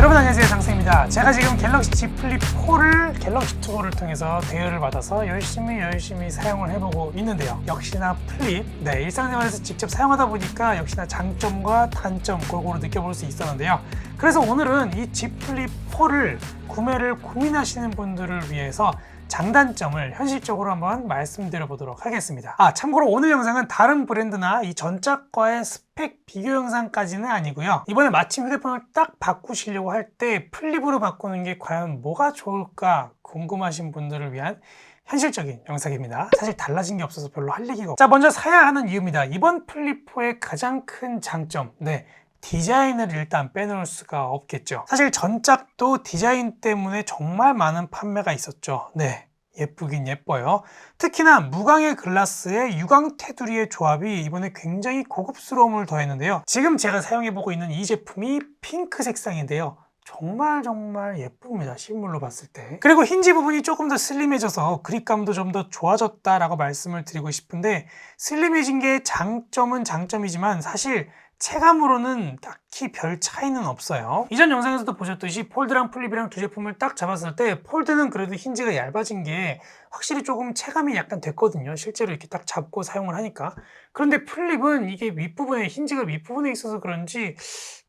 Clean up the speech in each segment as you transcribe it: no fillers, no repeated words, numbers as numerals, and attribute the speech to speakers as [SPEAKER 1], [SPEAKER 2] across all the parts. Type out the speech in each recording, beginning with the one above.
[SPEAKER 1] 여러분 안녕하세요, 장쌤입니다. 제가 지금 갤럭시 Z 플립 4를 갤럭시 투어를 통해서 대여를 받아서 열심히 사용을 해보고 있는데요. 역시나 플립, 일상생활에서 직접 사용하다 보니까 역시나 장점과 단점 골고루 느껴볼 수 있었는데요. 그래서 오늘은 이 Z 플립 4를 구매를 고민하시는 분들을 위해서 장단점을 현실적으로 한번 말씀드려 보도록 하겠습니다. 참고로 오늘 영상은 다른 브랜드나 이 전작과의 스펙 비교 영상까지는 아니고요. 이번에 마침 휴대폰을 딱 바꾸시려고 할 때 플립으로 바꾸는 게 과연 뭐가 좋을까 궁금하신 분들을 위한 현실적인 영상입니다. 사실 달라진 게 없어서 별로 할 얘기가 없어요. 먼저 사야 하는 이유입니다. 이번 플립 4의 가장 큰 장점, 디자인을 일단 빼놓을 수가 없겠죠. 사실 전작도 디자인 때문에 정말 많은 판매가 있었죠. 예쁘긴 예뻐요. 특히나 무광의 글라스에 유광 테두리의 조합이 이번에 굉장히 고급스러움을 더했는데요. 지금 제가 사용해보고 있는 이 제품이 핑크 색상인데요. 정말 예쁩니다, 실물로 봤을 때. 그리고 힌지 부분이 조금 더 슬림해져서 그립감도 좀 더 좋아졌다라고 말씀을 드리고 싶은데, 슬림해진 게 장점은 장점이지만 사실 체감으로는 딱히 별 차이는 없어요. 이전 영상에서도 보셨듯이 폴드랑 플립이랑 두 제품을 딱 잡았을 때 폴드는 그래도 힌지가 얇아진 게 확실히 조금 체감이 약간 됐거든요. 실제로 이렇게 딱 잡고 사용을 하니까. 그런데 플립은 이게 윗부분에, 힌지가 윗부분에 있어서 그런지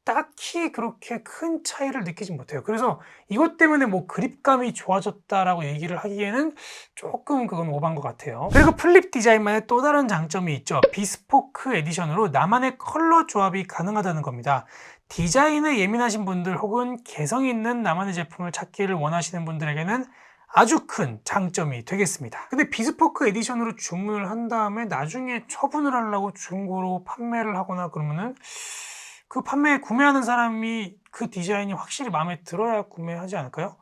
[SPEAKER 1] 딱히 그렇게 큰 차이를 느끼지 못해요. 그래서 이것 때문에 뭐 그립감이 좋아졌다라고 얘기를 하기에는 조금 그건 오버한 것 같아요. 그리고 플립 디자인만의 또 다른 장점이 있죠. 비스포크 에디션으로 나만의 컬러 조합이 가능하다는 겁니다. 디자인에 예민하신 분들 혹은 개성 있는 나만의 제품을 찾기를 원하시는 분들에게는 아주 큰 장점이 되겠습니다. 근데 비스포크 에디션으로 주문을 한 다음에 나중에 처분을 하려고 중고로 판매를 하거나 그러면은 그 구매하는 사람이 그 디자인이 확실히 마음에 들어야 구매하지 않을까요?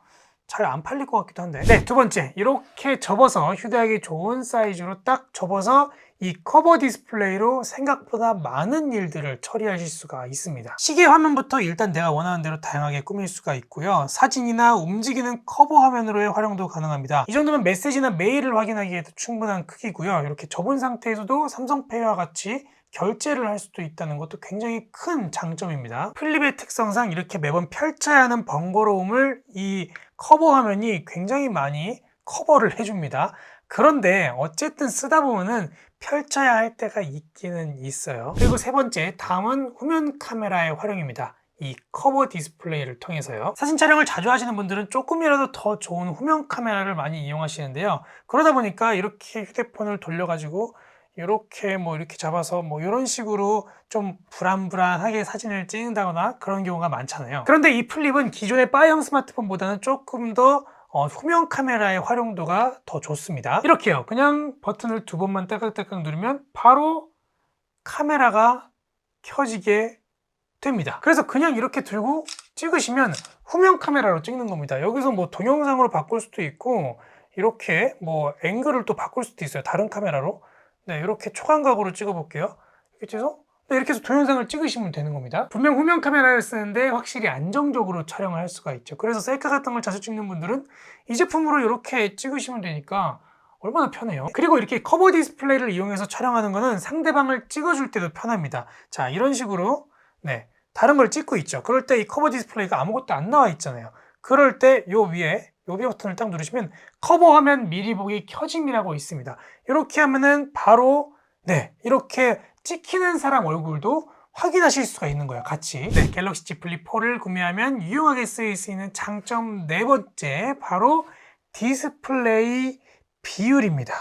[SPEAKER 1] 잘 안 팔릴 것 같기도 한데. 두 번째, 이렇게 접어서 휴대하기 좋은 사이즈로 딱 접어서 이 커버 디스플레이로 생각보다 많은 일들을 처리하실 수가 있습니다. 시계 화면부터 일단 내가 원하는 대로 다양하게 꾸밀 수가 있고요. 사진이나 움직이는 커버 화면으로의 활용도 가능합니다. 이 정도면 메시지나 메일을 확인하기에도 충분한 크기고요. 이렇게 접은 상태에서도 삼성페이와 같이 결제를 할 수도 있다는 것도 굉장히 큰 장점입니다. 플립의 특성상 이렇게 매번 펼쳐야 하는 번거로움을 이 커버 화면이 굉장히 많이 커버를 해줍니다. 그런데 어쨌든 쓰다 보면은 펼쳐야 할 때가 있기는 있어요. 그리고 세 번째, 다음은 후면 카메라의 활용입니다. 이 커버 디스플레이를 통해서요. 사진 촬영을 자주 하시는 분들은 조금이라도 더 좋은 후면 카메라를 많이 이용하시는데요. 그러다 보니까 이렇게 휴대폰을 돌려가지고 이렇게 잡아서 이런 식으로 좀 불안불안하게 사진을 찍는다거나 그런 경우가 많잖아요. 그런데 이 플립은 기존의 바형 스마트폰보다는 조금 더 후면 카메라의 활용도가 더 좋습니다. 이렇게요. 그냥 버튼을 두 번만 딸깍딸깍 누르면 바로 카메라가 켜지게 됩니다. 그래서 그냥 이렇게 들고 찍으시면 후면 카메라로 찍는 겁니다. 여기서 동영상으로 바꿀 수도 있고, 이렇게 앵글을 또 바꿀 수도 있어요. 다른 카메라로. 이렇게 초광각으로 찍어볼게요. 이렇게 해서 동영상을 찍으시면 되는 겁니다. 분명 후면 카메라를 쓰는데 확실히 안정적으로 촬영을 할 수가 있죠. 그래서 셀카 같은 걸 자주 찍는 분들은 이 제품으로 이렇게 찍으시면 되니까 얼마나 편해요. 그리고 이렇게 커버 디스플레이를 이용해서 촬영하는 거는 상대방을 찍어줄 때도 편합니다. 자, 이런 식으로 다른 걸 찍고 있죠. 그럴 때 이 커버 디스플레이가 아무것도 안 나와 있잖아요. 그럴 때 요 위에 요 버튼을 딱 누르시면 커버 화면 미리 보기 켜짐이라고 있습니다. 이렇게 하면은 바로 이렇게 찍히는 사람 얼굴도 확인하실 수가 있는 거예요, 같이. 갤럭시 Z 플립 4를 구매하면 유용하게 쓰일 수 있는 장점 네 번째, 바로 디스플레이 비율입니다.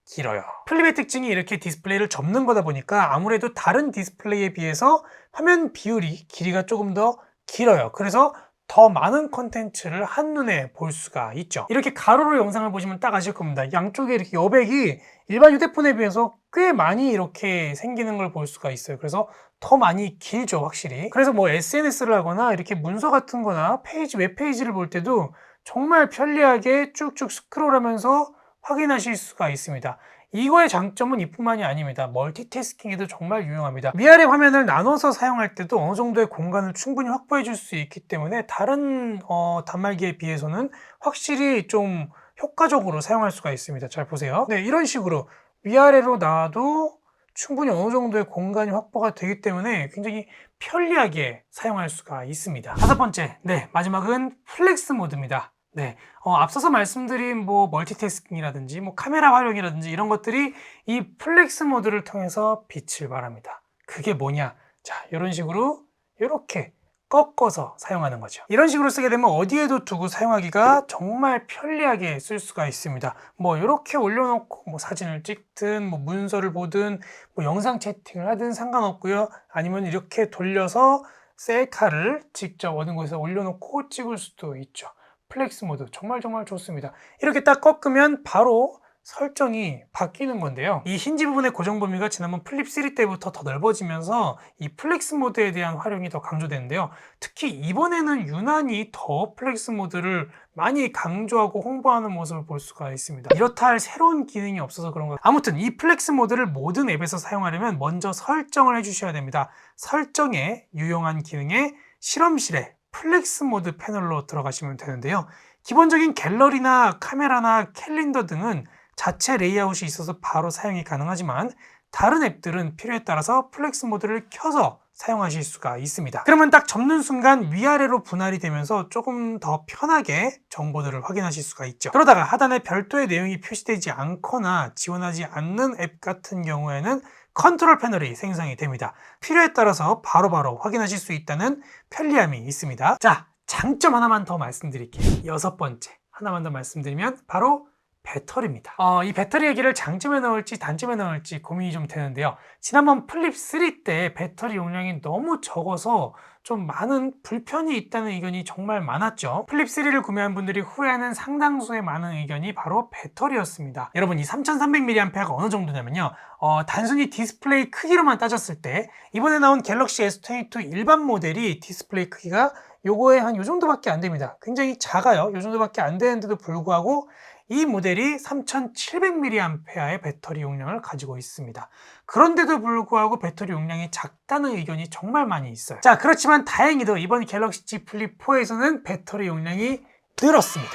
[SPEAKER 1] 길어요. 플립의 특징이 이렇게 디스플레이를 접는 거다 보니까 아무래도 다른 디스플레이에 비해서 화면 비율이 길이가 조금 더 길어요. 그래서 더 많은 콘텐츠를 한눈에 볼 수가 있죠. 이렇게 가로로 영상을 보시면 딱 아실 겁니다. 양쪽에 이렇게 여백이 일반 휴대폰에 비해서 꽤 많이 이렇게 생기는 걸 볼 수가 있어요. 그래서 더 많이 길죠, 확실히. 그래서 SNS를 하거나 이렇게 문서 같은 거나 웹페이지를 볼 때도 정말 편리하게 쭉쭉 스크롤하면서 확인하실 수가 있습니다. 이거의 장점은 이뿐만이 아닙니다. 멀티태스킹에도 정말 유용합니다. 위아래 화면을 나눠서 사용할 때도 어느 정도의 공간을 충분히 확보해 줄 수 있기 때문에 다른 단말기에 비해서는 확실히 좀 효과적으로 사용할 수가 있습니다. 잘 보세요. 이런 식으로 위아래로 놔도 충분히 어느 정도의 공간이 확보가 되기 때문에 굉장히 편리하게 사용할 수가 있습니다. 다섯 번째, 마지막은 플렉스 모드입니다. 앞서서 말씀드린 멀티태스킹이라든지 카메라 활용이라든지 이런 것들이 이 플렉스 모드를 통해서 빛을 발합니다. 그게 뭐냐? 자, 이런 식으로 이렇게 꺾어서 사용하는 거죠. 이런 식으로 쓰게 되면 어디에도 두고 사용하기가 정말 편리하게 쓸 수가 있습니다. 이렇게 올려놓고 사진을 찍든 문서를 보든 영상 채팅을 하든 상관없고요. 아니면 이렇게 돌려서 셀카를 직접 어느 곳에 올려놓고 찍을 수도 있죠. 플렉스 모드 정말 좋습니다. 이렇게 딱 꺾으면 바로 설정이 바뀌는 건데요. 이 힌지 부분의 고정 범위가 지난번 플립 3 때부터 더 넓어지면서 이 플렉스 모드에 대한 활용이 더 강조되는데요. 특히 이번에는 유난히 더 플렉스 모드를 많이 강조하고 홍보하는 모습을 볼 수가 있습니다. 이렇다 할 새로운 기능이 없어서 그런 거예요. 아무튼 이 플렉스 모드를 모든 앱에서 사용하려면 먼저 설정을 해주셔야 됩니다. 설정에 유용한 기능에 실험실에 플렉스 모드 패널로 들어가시면 되는데요. 기본적인 갤러리나 카메라나 캘린더 등은 자체 레이아웃이 있어서 바로 사용이 가능하지만 다른 앱들은 필요에 따라서 플렉스 모드를 켜서 사용하실 수가 있습니다. 그러면 딱 접는 순간 위아래로 분할이 되면서 조금 더 편하게 정보들을 확인하실 수가 있죠. 그러다가 하단에 별도의 내용이 표시되지 않거나 지원하지 않는 앱 같은 경우에는 컨트롤 패널이 생성이 됩니다. 필요에 따라서 바로바로 확인하실 수 있다는 편리함이 있습니다. 자, 장점 하나만 더 말씀드릴게요. 여섯 번째 하나만 더 말씀드리면 바로 배터리입니다. 이 배터리 얘기를 장점에 넣을지 단점에 넣을지 고민이 좀 되는데요. 지난번 플립 3 때 배터리 용량이 너무 적어서 좀 많은 불편이 있다는 의견이 정말 많았죠. 플립 3를 구매한 분들이 후회하는 상당수의 많은 의견이 바로 배터리였습니다. 여러분, 이 3300mAh가 어느 정도냐면요. 단순히 디스플레이 크기로만 따졌을 때 이번에 나온 갤럭시 S22 일반 모델이 디스플레이 크기가 요거에 한 요 정도밖에 안 됩니다. 굉장히 작아요. 요 정도밖에 안 되는데도 불구하고 이 모델이 3700mAh의 배터리 용량을 가지고 있습니다. 그런데도 불구하고 배터리 용량이 작다는 의견이 정말 많이 있어요. 자, 그렇지만 다행히도 이번 갤럭시 Z 플립 4에서는 배터리 용량이 늘었습니다.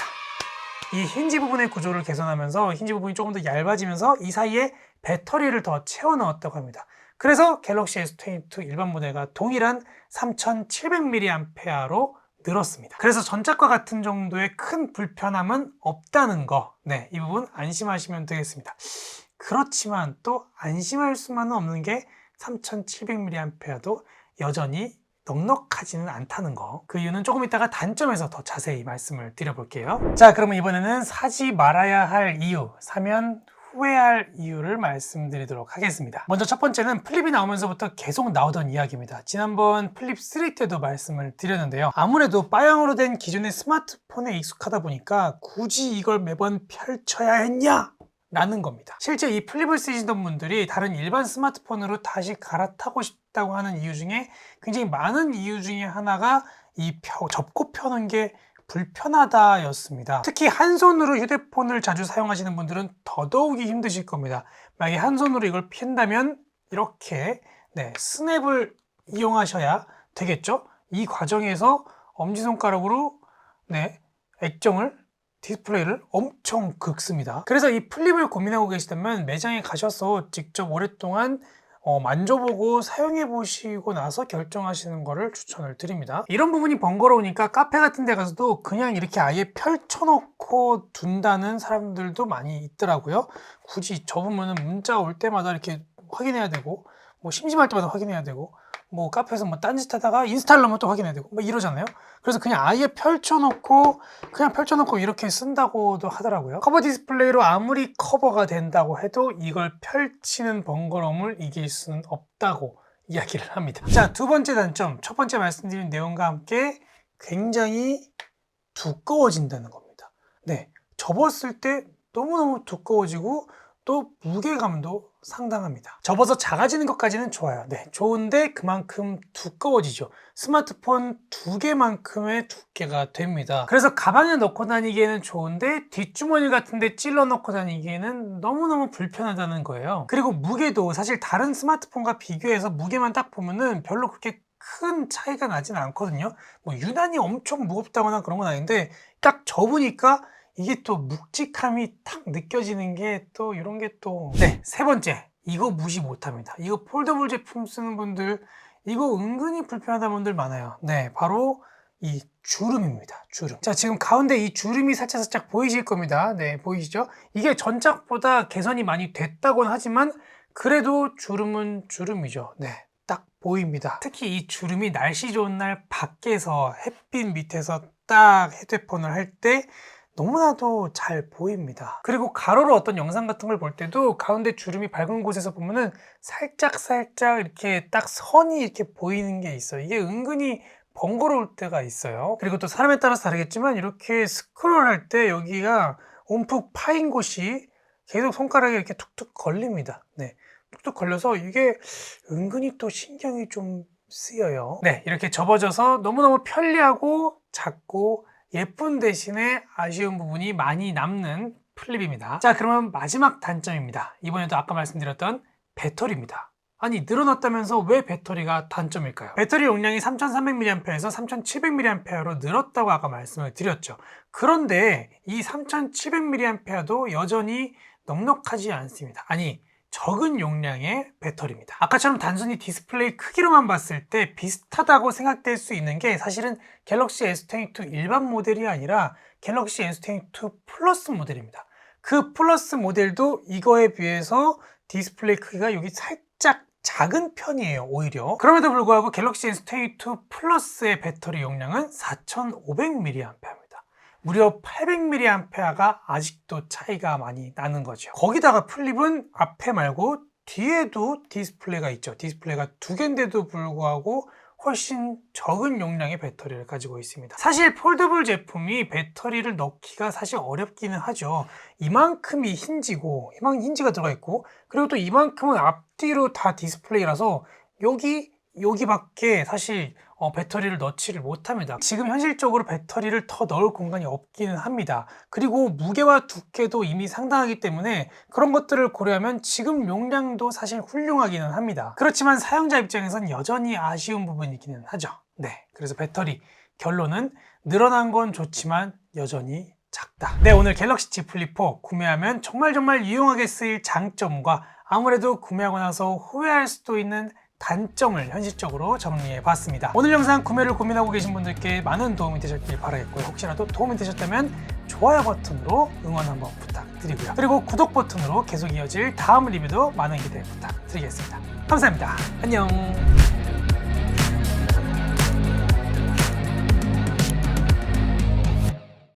[SPEAKER 1] 이 힌지 부분의 구조를 개선하면서 힌지 부분이 조금 더 얇아지면서 이 사이에 배터리를 더 채워 넣었다고 합니다. 그래서 갤럭시 S22 일반 모델과 동일한 3700mAh로 늘었습니다. 그래서 전작과 같은 정도의 큰 불편함은 없다는 거, 이 부분 안심하시면 되겠습니다. 그렇지만 또 안심할 수만은 없는 게 3700mAh도 여전히 넉넉하지는 않다는 거. 그 이유는 조금 이따가 단점에서 더 자세히 말씀을 드려볼게요. 자, 그러면 이번에는 사지 말아야 할 이유, 사면 후회할 이유를 말씀드리도록 하겠습니다. 먼저 첫 번째는 플립이 나오면서부터 계속 나오던 이야기입니다. 지난번 플립 3 때도 말씀을 드렸는데요. 아무래도 빠양으로 된 기존의 스마트폰에 익숙하다 보니까 굳이 이걸 매번 펼쳐야 했냐? 라는 겁니다. 실제 이 플립을 쓰시던 분들이 다른 일반 스마트폰으로 다시 갈아타고 싶다고 하는 이유 중에 굉장히 많은 이유 중에 하나가 이 접고 펴는 게 불편하다 였습니다. 특히 한 손으로 휴대폰을 자주 사용하시는 분들은 더더욱이 힘드실 겁니다. 만약에 한 손으로 이걸 핀다면 이렇게 스냅을 이용하셔야 되겠죠. 이 과정에서 엄지손가락으로 액정을 디스플레이를 엄청 긁습니다. 그래서 이 플립을 고민하고 계시다면 매장에 가셔서 직접 오랫동안 만져보고 사용해보시고 나서 결정하시는 거를 추천을 드립니다. 이런 부분이 번거로우니까 카페 같은 데 가서도 그냥 이렇게 아예 펼쳐놓고 둔다는 사람들도 많이 있더라고요. 굳이 접으면 문자 올 때마다 이렇게 확인해야 되고 심심할 때마다 확인해야 되고 카페에서 딴짓 하다가 인스타를 넣으면 또 확인해야 되고 이러잖아요. 그래서 그냥 아예 펼쳐놓고 이렇게 쓴다고도 하더라고요. 커버 디스플레이로 아무리 커버가 된다고 해도 이걸 펼치는 번거로움을 이길 수는 없다고 이야기를 합니다. 자, 두 번째 단점, 첫 번째 말씀드린 내용과 함께 굉장히 두꺼워진다는 겁니다. 접었을 때 너무너무 두꺼워지고 또 무게감도 상당합니다. 접어서 작아지는 것까지는 좋아요. 좋은데 그만큼 두꺼워지죠. 스마트폰 2개만큼의 두께가 됩니다. 그래서 가방에 넣고 다니기에는 좋은데 뒷주머니 같은 데 찔러 넣고 다니기에는 너무너무 불편하다는 거예요. 그리고 무게도 사실 다른 스마트폰과 비교해서 무게만 딱 보면은 별로 그렇게 큰 차이가 나진 않거든요. 유난히 엄청 무겁다거나 그런 건 아닌데 딱 접으니까 이게 또 묵직함이 탁 느껴지는 게 또 이런 게 또 세 번째 이거 무시 못합니다. 이거 폴더블 제품 쓰는 분들 이거 은근히 불편하다는 분들 많아요. 네, 바로 이 주름입니다. 주름. 자, 지금 가운데 이 주름이 살짝 보이실 겁니다. 네, 보이시죠? 이게 전작보다 개선이 많이 됐다고는 하지만 그래도 주름은 주름이죠. 네, 딱 보입니다. 특히 이 주름이 날씨 좋은 날 밖에서 햇빛 밑에서 딱 헤드폰을 할 때 너무나도 잘 보입니다. 그리고 가로로 어떤 영상 같은 걸 볼 때도 가운데 주름이 밝은 곳에서 보면은 살짝 이렇게 딱 선이 이렇게 보이는 게 있어요. 이게 은근히 번거로울 때가 있어요. 그리고 또 사람에 따라서 다르겠지만 이렇게 스크롤할 때 여기가 움푹 파인 곳이 계속 손가락에 이렇게 툭툭 걸립니다. 네, 툭툭 걸려서 이게 은근히 또 신경이 좀 쓰여요. 네, 이렇게 접어져서 너무너무 편리하고 작고 예쁜 대신에 아쉬운 부분이 많이 남는 플립입니다. 자, 그러면 마지막 단점입니다. 이번에도 아까 말씀드렸던 배터리입니다. 아니, 늘어났다면서 왜 배터리가 단점일까요? 배터리 용량이 3300mAh에서 3700mAh로 늘었다고 아까 말씀을 드렸죠. 그런데 이 3700mAh도 여전히 넉넉하지 않습니다. 아니, 적은 용량의 배터리입니다. 아까처럼 단순히 디스플레이 크기로만 봤을 때 비슷하다고 생각될 수 있는 게 사실은 갤럭시 S22 일반 모델이 아니라 갤럭시 S22 플러스 모델입니다. 그 플러스 모델도 이거에 비해서 디스플레이 크기가 여기 살짝 작은 편이에요, 오히려. 그럼에도 불구하고 갤럭시 S22 플러스의 배터리 용량은 4500mAh입니다. 무려 800mAh가 아직도 차이가 많이 나는 거죠. 거기다가 플립은 앞에 말고 뒤에도 디스플레이가 있죠. 디스플레이가 두 개인데도 불구하고 훨씬 적은 용량의 배터리를 가지고 있습니다. 사실 폴더블 제품이 배터리를 넣기가 사실 어렵기는 하죠. 이만큼이 힌지고, 이만큼 힌지가 들어가 있고, 그리고 또 이만큼은 앞뒤로 다 디스플레이라서 여기밖에 사실 배터리를 넣지를 못합니다. 지금 현실적으로 배터리를 더 넣을 공간이 없기는 합니다. 그리고 무게와 두께도 이미 상당하기 때문에 그런 것들을 고려하면 지금 용량도 사실 훌륭하기는 합니다. 그렇지만 사용자 입장에선 여전히 아쉬운 부분이기는 하죠. 네, 그래서 배터리 결론은 늘어난 건 좋지만 여전히 작다. 네, 오늘 갤럭시 Z 플립 4 구매하면 정말 유용하게 쓰일 장점과 아무래도 구매하고 나서 후회할 수도 있는 단점을 현실적으로 정리해 봤습니다. 오늘 영상 구매를 고민하고 계신 분들께 많은 도움이 되셨길 바라겠고요. 혹시라도 도움이 되셨다면 좋아요 버튼으로 응원 한번 부탁드리고요. 그리고 구독 버튼으로 계속 이어질 다음 리뷰도 많은 기대 부탁드리겠습니다. 감사합니다. 안녕.